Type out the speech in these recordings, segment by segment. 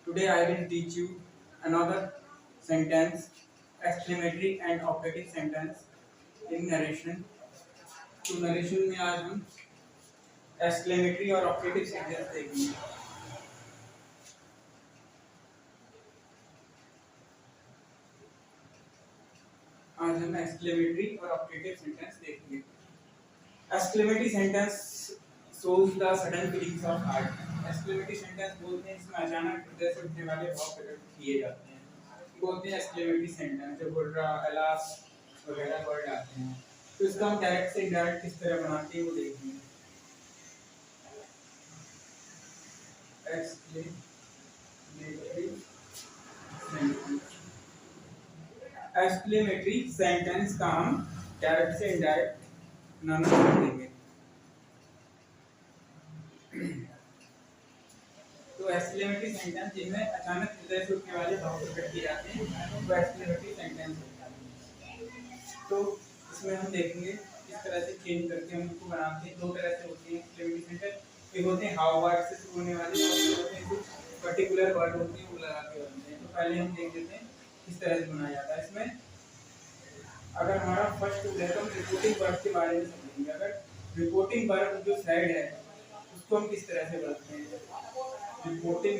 Today I will teach you another sentence, exclamatory and operative sentence in narration. तो narration में आज हम exclamatory और operative sentence देखेंगे. आज हम exclamatory और operative sentence देखेंगे. Exclamatory sentence shows the sudden feelings of heart. Exclamatory sentence बोलते हैं इसमें अचानक हृदय से उठने वाले भाव प्रकट किए जाते हैं. बोलते हैं exclamatory sentence जो बुर्रा, अलास वगैरह वर्ड आते हैं. तो इसका हम डायरेक्ट से इनडायरेक्ट किस तरह बनाते हैं वो देखेंगे. एक्सक्लेमेटरी सेंटेंस का हम डायरेक्ट से इनडायरेक्ट बनाना सीखेंगे. तो एक्सक्लेमेटरी सेंटेंस जिनमें अचानक हृदय से उठने वाले भाव प्रकट किए जाते हैं वो एक्सक्लेमेटरी सेंटेंस होता है. तो इसमें हम देखेंगे किस तरह से चेंज करके हम इसको बनाते हैं. दो तरह से होते हैं एक्सक्लेमेटरी सेंटेंस. एक होते हैं हाउ वर्ड से शुरू होने वाले, होते हैं कुछ पर्टिकुलर वर्ड होते हैं वो लगा के बनते हैं. तो पहले हम देख लेते हैं किस तरह से बनाया जाता है. इसमें अगर हमारा फर्स्ट टूल है तो हम रिपोर्टिंग वर्ड के बारे में समझेंगे. अगर रिपोर्टिंग वर्ड जो साइड है उसको हम किस तरह से बनाते हैं. रिपोर्टिंग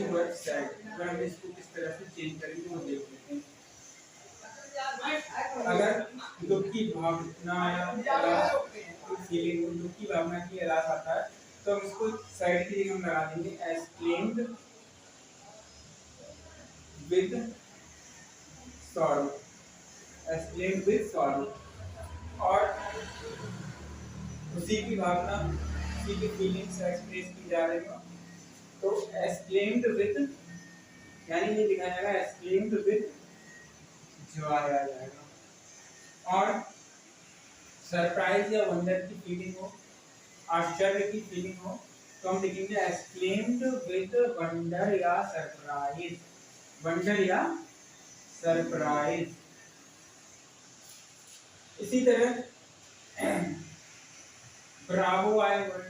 वर्ड साइड, अगर हम इसको किस तरह से चेंज करेंगे वो देख लेते हैं. अगर दुख की भावना या फीलिंग, दुख की भावना की एहसास आता है तो हम इसको साइड की जगह हम लगा देंगे explained with sorrow. Explained with sorrow. और उसी की भावना, उसी की फीलिंग्स एक्सप्रेस की जा रही हो तो एक्सप्लेन्ड विद, यानी ये लिखा जाएगा एक्सप्लेन्ड विद जॉय आ जाएगा. और सरप्राइज या वंडर की फीलिंग हो, आश्चर्य की फीलिंग हो तो हम लिखेंगे एक्सप्लेन्ड विद वंडर या सरप्राइज. वंडर या सरप्राइज. इसी तरह ब्रावो आए वर्ड,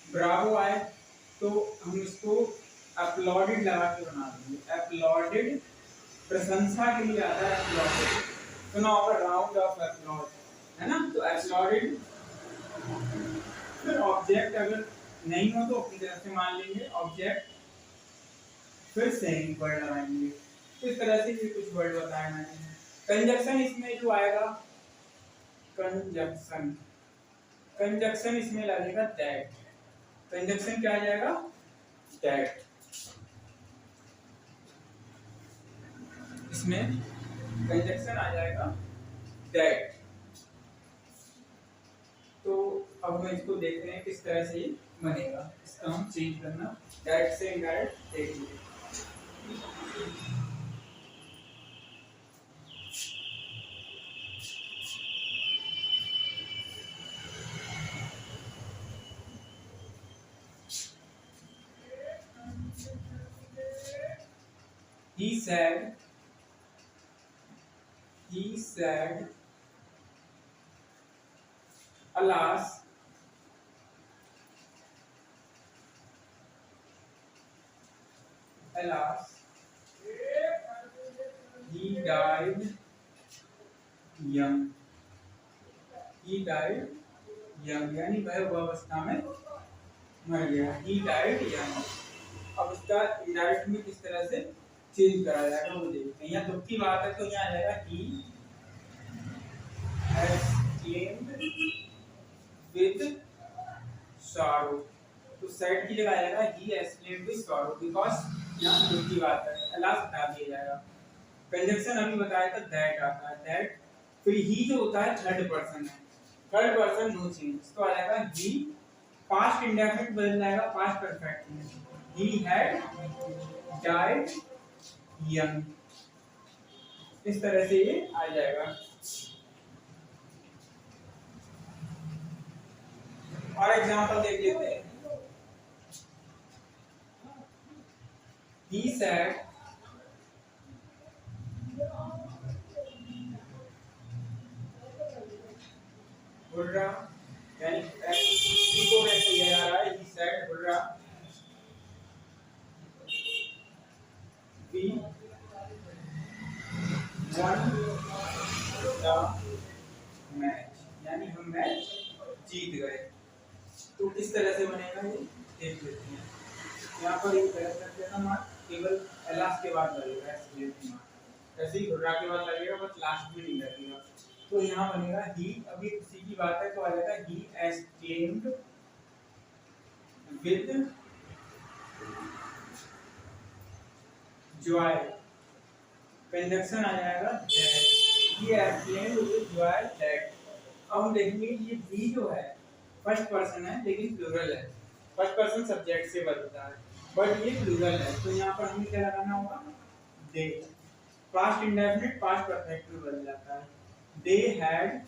ब्रावो आए तो हम इसको अपलॉडेड लगा के बना देंगे. अपलॉडेड प्रशंसा के लिए आता है. अपलॉडेड सुना होगा, राउंड ऑफ अपलॉड है ना. तो अपलॉडेड. फिर ऑब्जेक्ट अगर नहीं हो तो अपनी तरफ से मान लेंगे ऑब्जेक्ट, फिर सेम वर्ड लगाएंगे. तो इस तरह से ये कुछ वर्ड बताए मैंने. कंजक्शन इसमें जो आएगा, कंजक्शन इसमें लगेगा दैट. कंजक्शन क्या आ जाएगा, दैट. इसमें कंजक्शन आ जाएगा दैट. तो अब हम इसको देख रहे हैं किस तरह से ये बनेगा. इसका हम चेंज करना डायरेक्ट से इनडायरेक्ट देखेंगे. He said, alas, he died young. He died young, यानी वह युवावस्था में मर गया. He died young. अब इसका इनडायरेक्ट में किस तरह से चेंज करा जाएगा वो देखते हैं. यहाँ दुख की बात है तो यहाँ आ जाएगा he exclaimed with sorrow. तो साइड की जगह आ जाएगा he exclaimed with sorrow because यहाँ दुख की बात है. अलास हटा दिया जाएगा. कंजक्शन अभी बताया था दैट आता है. दैट. फिर ही जो होता है थर्ड पर्सन है. Third person no change. तो आ जाएगा he. पास्ट इंडेफिनिट बदल जाएगा पास्ट परफेक्ट में. he had died young. इस तरह से ये आ जाएगा. और एग्जांपल देख लेते हैं. He said बुर्रा, यानी तो किस तरह से बनेगा ये देख लेते हैं। यहाँ पर एक गलत कर देना मार्क, केवल एलास के बाद लगेगा एक्सक्लेमेटरी मार्क, ऐसे ही घुर्रा के बाद लगेगा बस लास्ट में नहीं लगेगा। तो यहाँ बनेगा ही, अभी उसी की बात है तो आ जाएगा he exclaimed with joy, conjunction आ जाएगा that, he exclaimed with joy that. अब हम देखेंगे ये भी जो है फर्स्ट पर्सन है लेकिन प्लूरल है, फर्स्ट पर्सन सब्जेक्ट से बनता है बट ये प्लूरल है, तो यहाँ पर हमें क्या लगाना होगा दे। पास्ट इंडेफिनिट पास्ट परफेक्ट में बदल जाता है। दे हैड,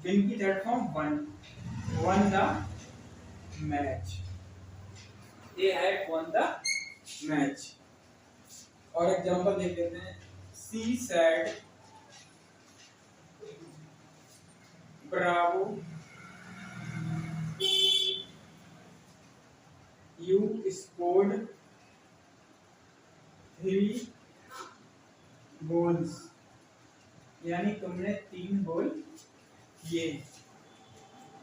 विन की third form one, one the match, they had one the match. और एग्जांपल देख लेते हैं, she said Bravo, you scored 3 goals, यानी तुमने 3 गोल किए।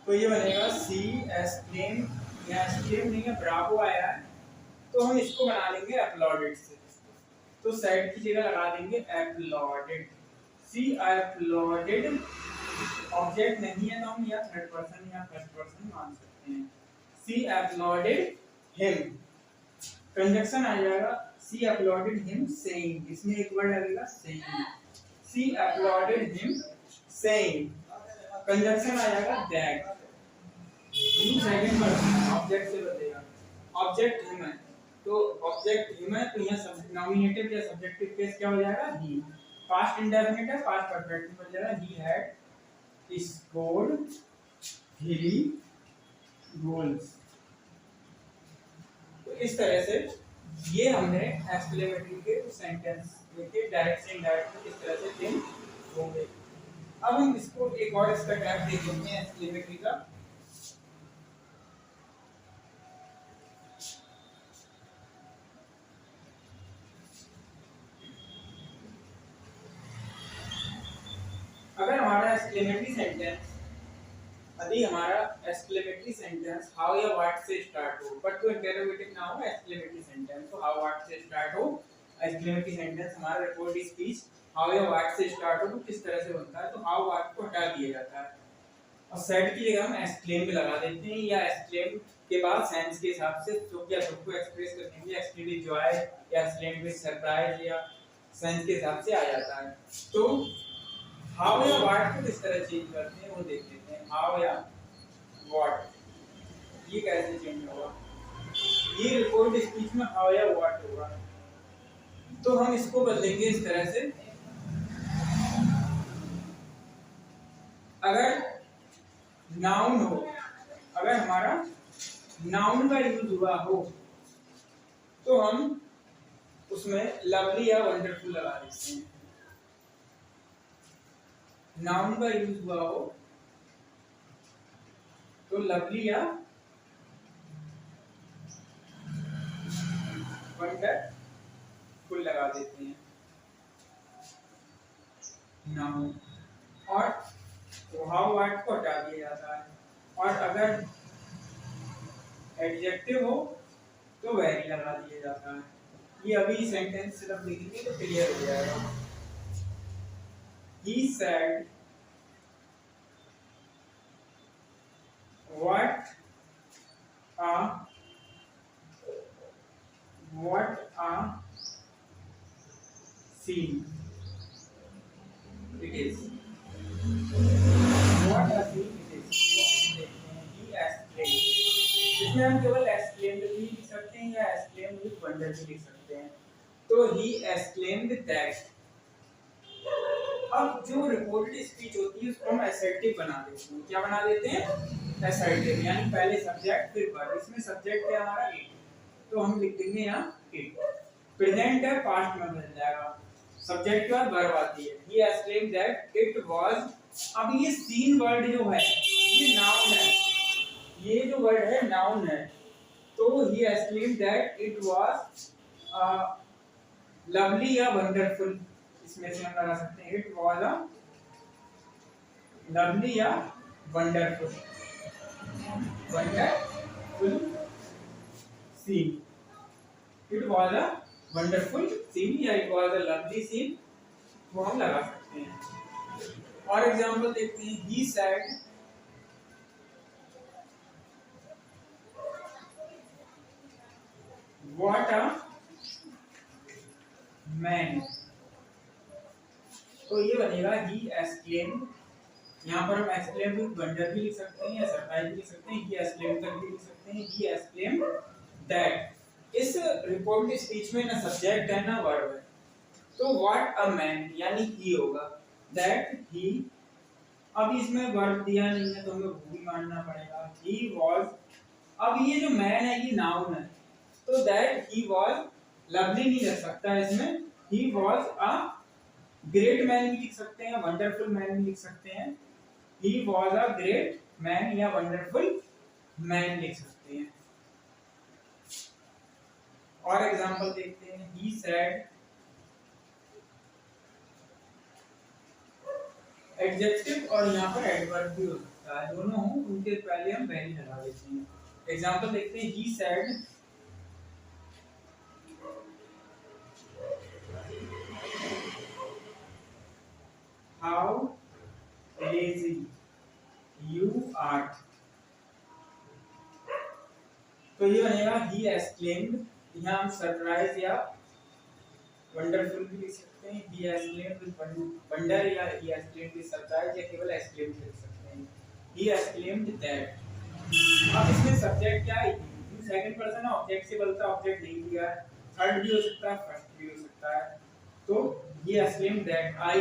तो ये बनेगा सी एक्सक्लेम, या एक्सक्लेम नहीं है ब्रावो आया है तो हम इसको बना लेंगे अपलॉडेड से, तो सेड की जगह लगा देंगे अपलॉडेड। सी अपलॉडेड, ऑब्जेक्ट नहीं है तो हम या थर्ड पर्सन या फर्स्ट पर्सन मान सकते हैं। सी अपलॉडेड हिम, कंजक्शन आ जाएगा सी अपलॉडेड हिम सेइंग, इसमें एक वर्ड लगेगा सेइंग, सी अपलॉडेड हिम सेइंग, कंजक्शन आ जाएगा that. You second person object से बदलेगा, ऑब्जेक्ट हिम है तो ऑब्जेक्ट हिम है तो यहाँ नॉमिनेटिव या सब्जेक्टिव केस क्या हो जाएगा ही। पास्ट इंडेफिनिट है, पास्ट परफेक्ट में बन जाएगा ही हैड स्कोर्ड 3 गोल्स। तो इस तरह से ये हमने एक्सक्लेमेटरी के सेंटेंस के डायरेक्ट से इनडायरेक्ट इस तरह से चेंज होंगे। अब हम इसको एक और इसका टाइप देख लेते हैं एक्सक्लेमेटरी का। अगर हमारा एक्सक्लेमेटरी सेंटेंस, यदि हमारा एक्सक्लेमेटरी सेंटेंस हाउ या व्हाट से स्टार्ट हो बट तो इंटरोगेटिव ना हो, एक्सक्लेमेटरी सेंटेंस तो हाउ व्हाट से स्टार्ट हो, एक्सक्लेमेटरी सेंटेंस हमारा रिपोर्ट स्पीच हाउ या व्हाट से स्टार्ट हो तो किस तरह से बनता है, तो हाउ व्हाट को हटा दिया जाता है और सेड की जगह हम एक्सक्लेम भी लगा देते हैं, या एक्सक्लेम के बाद सेंस के हिसाब से तो क्या सबको एक्सप्रेस करने के लिए एक्सक्लेम विद जॉय या एक्सक्लेम विद सरप्राइज या सेंस के हिसाब से आ जाता है। तो हाउ या व्हाट को किस तरह चेंज करते हैं वो देख लेते हैं। हाउ या व्हाट, ये कैसे चेंज होगा, ये रिपोर्ट स्पीच में हाउ या व्हाट होगा, तो हम इसको बदलेंगे इस तरह से। अगर नाउन हो, अगर हमारा नाउन का यूज हुआ हो तो हम उसमें लवली या वंडरफुल लगा देते हैं। नाउन का यूज हुआ हो तो लवली या वंडरफुल लगा देते हैं नाउन, और हाउ व्हाट को हटा दिया जाता है। और अगर एडजेक्टिव हो तो वेरी लगा दिया जाता है। ये अभी सेंटेंस सिर्फ लिखेंगे तो क्लियर हो जाएगा। He said what a scene it is, what a scene it is। He exclaimed, इसमें हम केवल exclaimed भी लिख सकते हैं या exclaimed with wonder भी लिख सकते हैं। तो he exclaimed that। अब जो रिपोर्टेड स्पीच होती है उसको हम असर्टिव बना देते हैं। क्या बना देते हैं, असर्टिव, यानी पहले सब्जेक्ट फिर वर्ब। इसमें सब्जेक्ट है हमारा इट, तो हम लिख देंगे यहाँ इट। प्रेजेंट है पास्ट में बदल जाएगा, सब्जेक्ट के बाद वर्ब आती है। ही एक्सक्लेम्ड दैट इट वाज। अब ये सीन वर्ड जो है ये नाउन है, ये जो वर्ड है नाउन है, तो he exclaimed that it was lovely या वंडरफुल, इसमें से हम लगा सकते हैं इट वाज अ लवली या wonderful, wonderful. Wonderful scene, it was a wonderful scene या it was a lovely scene, वो हम लगा सकते हैं। और एग्जांपल देखते हैं, he said what a man, तो ये बनेगा ही एक्सक्लेम्ड। यहाँ पर हम एक्सक्लेम्ड वंडर भी लिख सकते हैं या सरप्राइज भी लिख सकते हैं, ही एक्सक्लेम्ड तक भी लिख सकते हैं, ही एक्सक्लेम्ड दैट। इस रिपोर्ट स्पीच में ना सब्जेक्ट है ना वर्ब है, तो व्हाट अ मैन यानी ही होगा, दैट ही। अब इसमें वर्ब दिया नहीं है तो हमें वो भी मानना पड़ेगा, ही वाज। अब ये जो मैन है ये नाउन है, तो दैट ही वाज लवली नहीं रख सकता इसमें, he was a great man भी लिख सकते हैं, वंडरफुल मैन भी लिख सकते हैं, he was a great man या वंडरफुल मैन लिख सकते हैं। और एग्जांपल देखते हैं, ही सेड एडजेक्टिव और यहाँ पर एडवर्ब भी हो सकता है, दोनों हो उनके पहले हम वेरी लगा देते हैं। एग्जांपल देखते हैं, he said how lazy you are, तो ये बनेगा ही एक्सक्लेम्ड। यहाँ हम सरप्राइज या वंडरफुल भी लिख सकते हैं, ही एक्सक्लेम्ड विद वंडर या ही एक्सक्लेम्ड विद सरप्राइज या केवल एक्सक्लेम्ड लिख सकते हैं, ही एक्सक्लेम्ड दैट। अब इसमें सब्जेक्ट क्या है, सेकंड पर्सन है, ऑब्जेक्ट से बोलता है, ऑब्जेक्ट नहीं दिया है, थर्ड भी हो सकता है, फर्स्ट भी हो सकता है, तो he exclaimed that I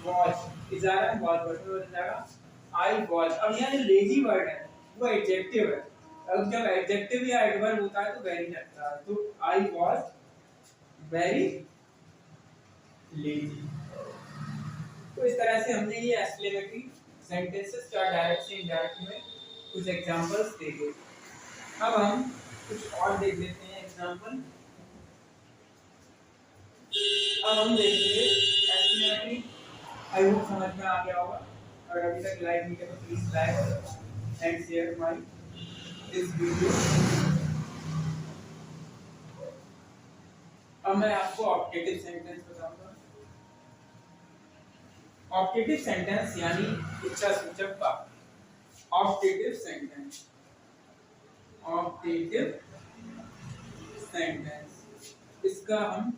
was, इजारा वाज वर्ड में बन जाएगा आई वाज। अब यहाँ जो लेजी वर्ड है वो एडजेक्टिव है, अब जब एडजेक्टिव या एडवर्ब होता है तो वेरी लगता है, तो आई वाज वेरी लेजी। तो इस तरह से हमने ये एक्सक्लेमेटरी सेंटेंसेस का डायरेक्ट से इनडायरेक्ट में कुछ एग्जांपल्स देखे। अब हम कुछ और देख लेते हैं एग्जांपल। अब हम देखेंगे एक्सक्लेमेटरी, आई होप समझ में आ गया होगा, और अभी तक लाइक नहीं किया तो please like and share my this video. अब मैं आपको ऑब्जेक्टिव सेंटेंस बताऊंगा। ऑब्जेक्टिव सेंटेंस यानी इच्छा सूचक वाक्य, ऑब्जेक्टिव सेंटेंस, ऑब्जेक्टिव सेंटेंस, इसका हम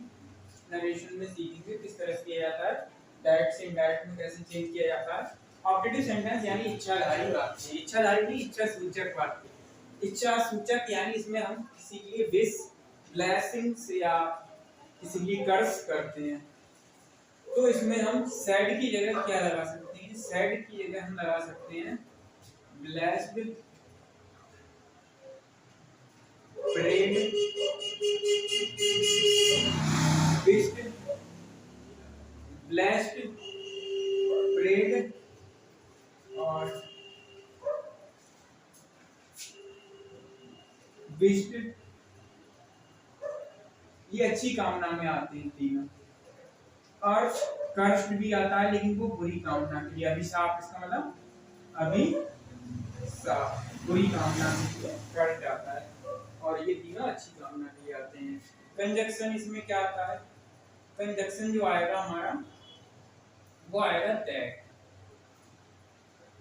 नरेशन में सीखेंगे किस तरह से किया जाता है, डायरेक्ट से इनडायरेक्ट में कैसे चेंज किया जाता है। ऑब्जेक्टिव सेंटेंस यानी इच्छाधारी वाक्य, इच्छाधारी नहीं इच्छा सूचक वाक्य। इच्छा सूचक यानी इसमें हम किसी के लिए विश, ब्लेसिंग्स या किसी के लिए कर्ज करते हैं, तो इसमें हम सैड की जगह क्या लगा सकते हैं, सैड की जगह हम लगा सकते हैं blessed, prayed, wished, blessed, prayed और विश्ड, ये अच्छी कामना में आते हैं तीनों। और कर्ष्ट भी आता है लेकिन वो बुरी कामना के लिए, अभिशाप इसका मतलब अभिशाप, बुरी कामना के लिए कर्ष्ट आता है, और ये तीनों अच्छी कामना के लिए आते हैं। कंजक्शन इसमें क्या आता है, कंजक्शन जो आएगा हमारा वो आएगा दैट,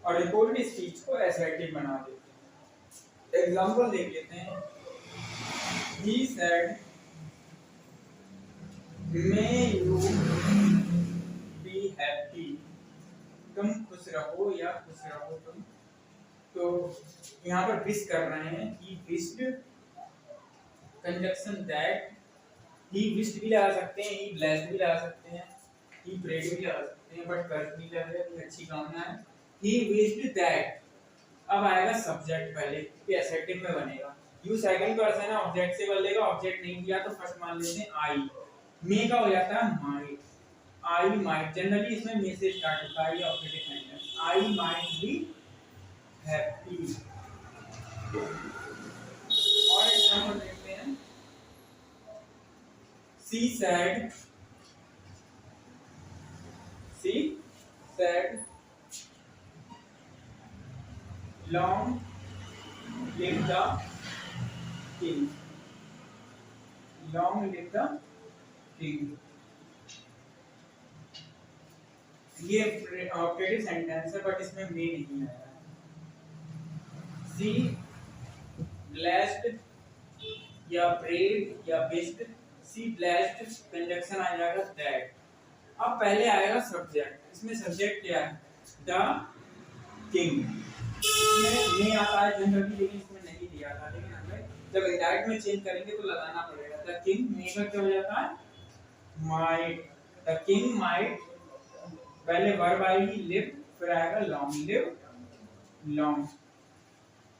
और रिपोर्टेड स्पीच को असर्टिव बना देते हैं। एग्जांपल देख लेते हैं, he said may you be happy, तुम खुश रहो या खुश रहो तुम, तो यहाँ पर विश कर रहे हैं, he wished, conjunction that, he wished भी लगा सकते हैं, ही ब्लेस्ड भी लगा सकते हैं, ही प्रेड भी लगा सकते हैं, बट कर्ज नहीं लग रहा है, अच्छी कामना है, ही विश्ड दैट। अब आएगा सब्जेक्ट पहले, ये असर्टिव में बनेगा, यू सेकंड पर्सन है, ऑब्जेक्ट से बदलेगा, ऑब्जेक्ट नहीं दिया तो फर्स्ट मान लेते हैं आई, मे का हो जाता है माइट, आई माइट, जनरली इसमें मे से स्टार्ट होता है ये objective sentence, I might be happy. और एग्जांपल देखते हैं, she said long live the king, long live the king. ये ऑप्टेटिव सेंटेंस है बट इसमें मे नहीं आया। सी ब्लेस्ड या प्रेड या विश्ड, सी ब्लेस्ड कंजक्शन आ जाएगा दैट। अब पहले आएगा सब्जेक्ट, इसमें सब्जेक्ट क्या है? The king. इसमें नहीं आता है जनरली, लेकिन इसमें नहीं दिया था, लेकिन हमें जब इंडायरेक्ट में चेंज करेंगे तो लगाना पड़ेगा। द किंग मे का क्या हो जाता है? माइट। द किंग माइट, पहले वर्ब आएगी लिव, फिर आएगा long, live long.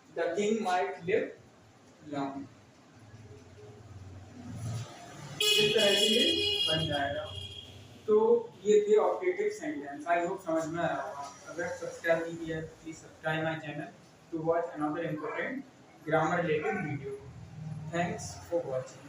The king might live long. इस तरह से ये बन जाएगा। तो ये थे ऑप्टेटिव सेंटेंस। आई होप समझ में आया होगा। अगर सब्सक्राइब नहीं किया please subscribe my channel to watch another important grammar related video. Thanks for watching.